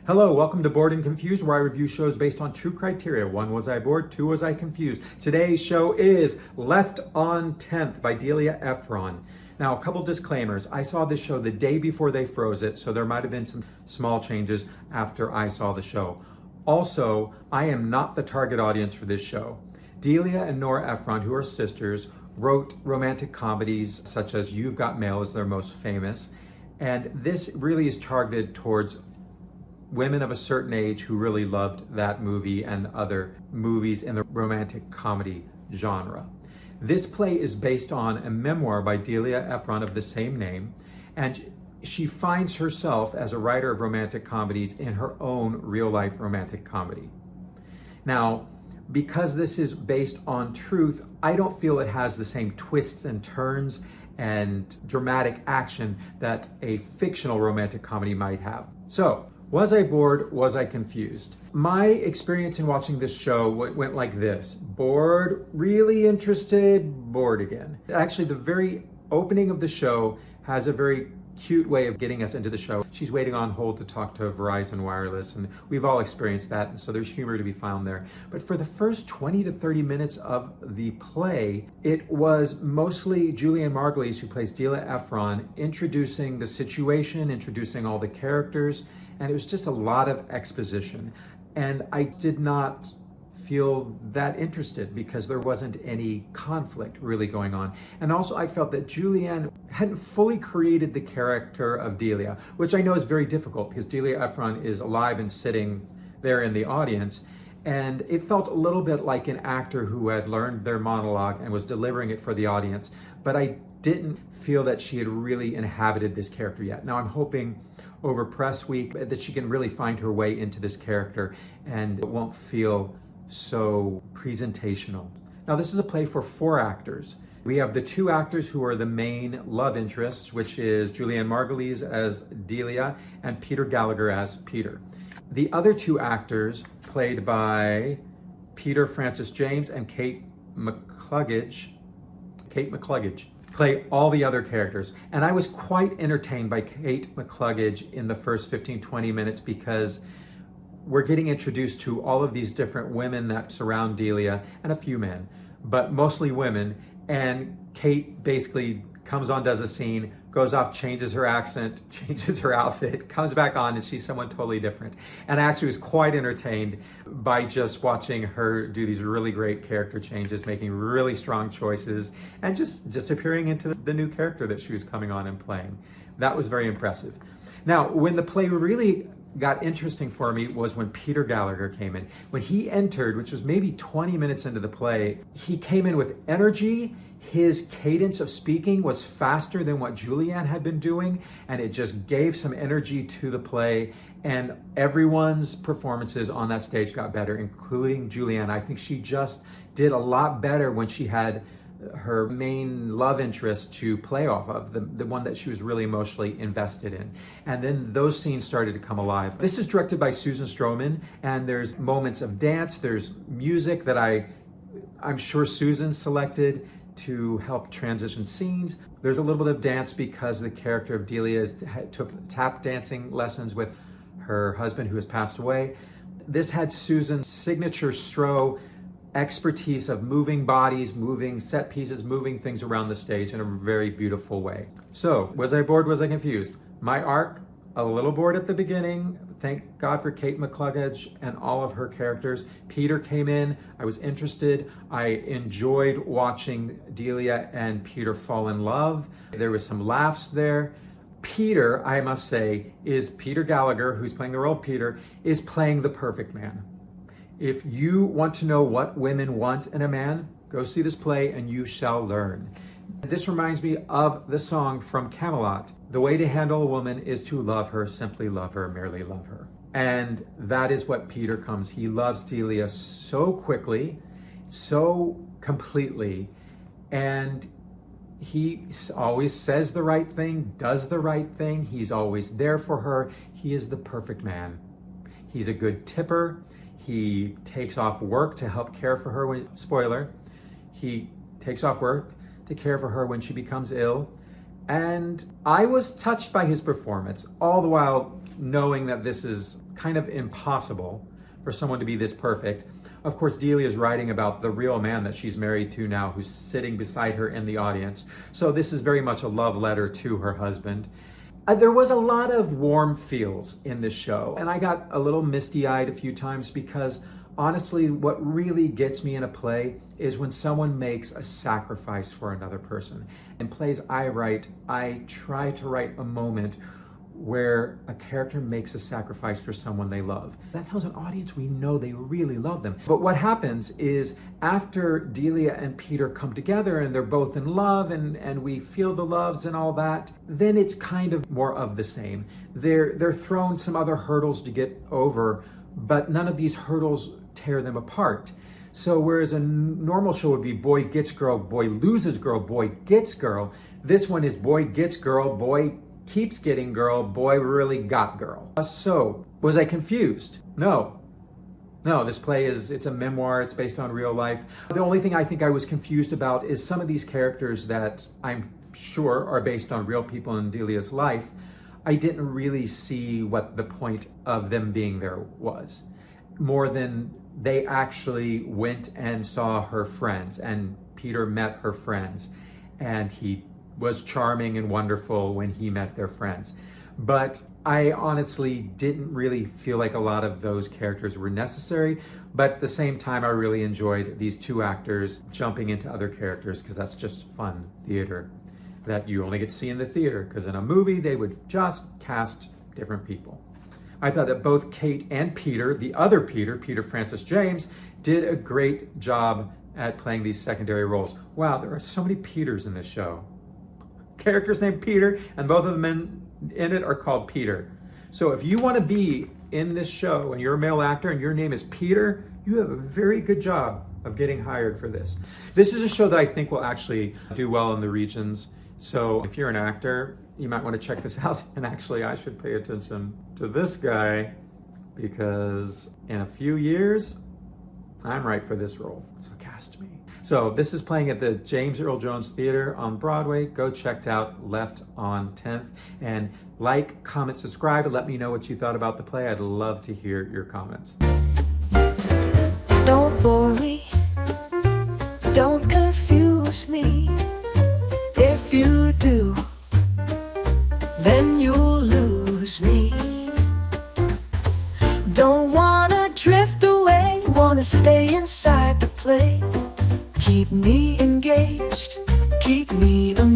Hello, welcome to Bored and Confused, where I review shows based on two criteria. One, was I bored? Two, was I confused? Today's show is Left on 10th by Delia Ephron. Now, a couple disclaimers. I saw this show the day before they froze it, so there might have been some small changes after I saw the show. Also, I am not the target audience for this show. Delia and Nora Ephron, who are sisters, wrote romantic comedies such as You've Got Mail is their most famous, and this really is targeted towards women of a certain age who really loved that movie and other movies in the romantic comedy genre. This play is based on a memoir by Delia Ephron of the same name, and she finds herself as a writer of romantic comedies in her own real-life romantic comedy. Now, because this is based on truth, I don't feel it has the same twists and turns and dramatic action that a fictional romantic comedy might have. So, was I bored? Was I confused? My experience in watching this show went like this. Bored, really interested, bored again. Actually, the very opening of the show has a very cute way of getting us into the show. She's waiting on hold to talk to Verizon Wireless, and we've all experienced that, and so there's humor to be found there. But for the first 20 to 30 minutes of the play, it was mostly Julianna Margulies, who plays Delia Ephron, introducing the situation, introducing all the characters, and it was just a lot of exposition. And I did not feel that interested because there wasn't any conflict really going on. And also I felt that Julianna hadn't fully created the character of Delia, which I know is very difficult because Delia Ephron is alive and sitting there in the audience. And it felt a little bit like an actor who had learned their monologue and was delivering it for the audience. But I didn't feel that she had really inhabited this character yet. Now I'm hoping over press week that she can really find her way into this character and it won't feel so presentational. Now this is a play for 4 actors. We have the 2 actors who are the main love interests, which is Julianna Margulies as Delia and Peter Gallagher as Peter. The other 2 actors, played by Peter Francis James and Kate McCluggage, play all the other characters. And I was quite entertained by Kate McCluggage in the first 15-20 minutes because we're getting introduced to all of these different women that surround Delia and a few men, but mostly women. And Kate basically comes on, does a scene, goes off, changes her accent, changes her outfit, comes back on, and she's someone totally different. And I actually was quite entertained by just watching her do these really great character changes, making really strong choices, and just disappearing into the new character that she was coming on and playing. That was very impressive. Now, when the play really got interesting for me was when Peter Gallagher came in. When he entered, which was maybe 20 minutes into the play, he came in with energy. His cadence of speaking was faster than what Julianna had been doing, and it just gave some energy to the play, and everyone's performances on that stage got better, including Julianna. I think she just did a lot better when she had her main love interest to play off of, the one that she was really emotionally invested in. And then those scenes started to come alive. This is directed by Susan Stroman, and there's moments of dance, there's music that I'm sure Susan selected to help transition scenes. There's a little bit of dance because the character of Delia took tap dancing lessons with her husband who has passed away. This had Susan's signature Stro expertise of moving bodies, moving set pieces, moving things around the stage in a very beautiful way. So, was I bored? Was I confused? My arc, a little bored at the beginning. Thank God for Kate McCluggage and all of her characters. Peter came in, I was interested. I enjoyed watching Delia and Peter fall in love. There was some laughs there. Peter, I must say, is Peter Gallagher, who's playing the role of Peter, is playing the perfect man. If you want to know what women want in a man, go see this play and you shall learn. This reminds me of the song from Camelot. The way to handle a woman is to love her, simply love her, merely love her. And that is what Peter comes. He loves Delia so quickly, so completely, and he always says the right thing, does the right thing. He's always there for her. He is the perfect man. He's a good tipper. He takes off work to help care for her when, spoiler, he takes off work to care for her when she becomes ill. And I was touched by his performance, all the while knowing that this is kind of impossible for someone to be this perfect. Of course, Delia is writing about the real man that she's married to now, who's sitting beside her in the audience. So this is very much a love letter to her husband. There was a lot of warm feels in this show, and I got a little misty-eyed a few times because honestly, what really gets me in a play is when someone makes a sacrifice for another person. In plays I write, I try to write a moment where a character makes a sacrifice for someone they love. That tells an audience we know they really love them. But what happens is after Delia and Peter come together and they're both in love and we feel the loves and all that, then it's kind of more of the same. They're thrown some other hurdles to get over, but none of these hurdles tear them apart. So whereas a normal show would be boy gets girl, boy loses girl, boy gets girl, this one is boy gets girl, boy keeps getting girl, boy really got girl. So, was I confused? No. No, this play it's a memoir, it's based on real life. The only thing I think I was confused about is some of these characters that I'm sure are based on real people in Delia's life. I didn't really see what the point of them being there was, more than they actually went and saw her friends, and Peter met her friends, and he was charming and wonderful when he met their friends. But I honestly didn't really feel like a lot of those characters were necessary, but at the same time I really enjoyed these two actors jumping into other characters because that's just fun theater that you only get to see in the theater, because in a movie they would just cast different people. I thought that both Kate and Peter, the other Peter, Peter Francis James, did a great job at playing these secondary roles. Wow, there are so many Peters in this show. Characters named Peter, and both of the men in it are called Peter. So if you want to be in this show and you're a male actor and your name is Peter, you have a very good job of getting hired for this. This is a show that I think will actually do well in the regions. So if you're an actor, you might want to check this out. And actually, I should pay attention to this guy because in a few years, I'm right for this role. So cast me. So this is playing at the James Earl Jones Theater on Broadway. Go check it out, Left on 10th. And like, comment, subscribe, and let me know what you thought about the play. I'd love to hear your comments. Don't worry, don't confuse me. If you do, then you'll lose me. Don't wanna drift away, wanna stay inside the play. Keep me engaged, keep me amused.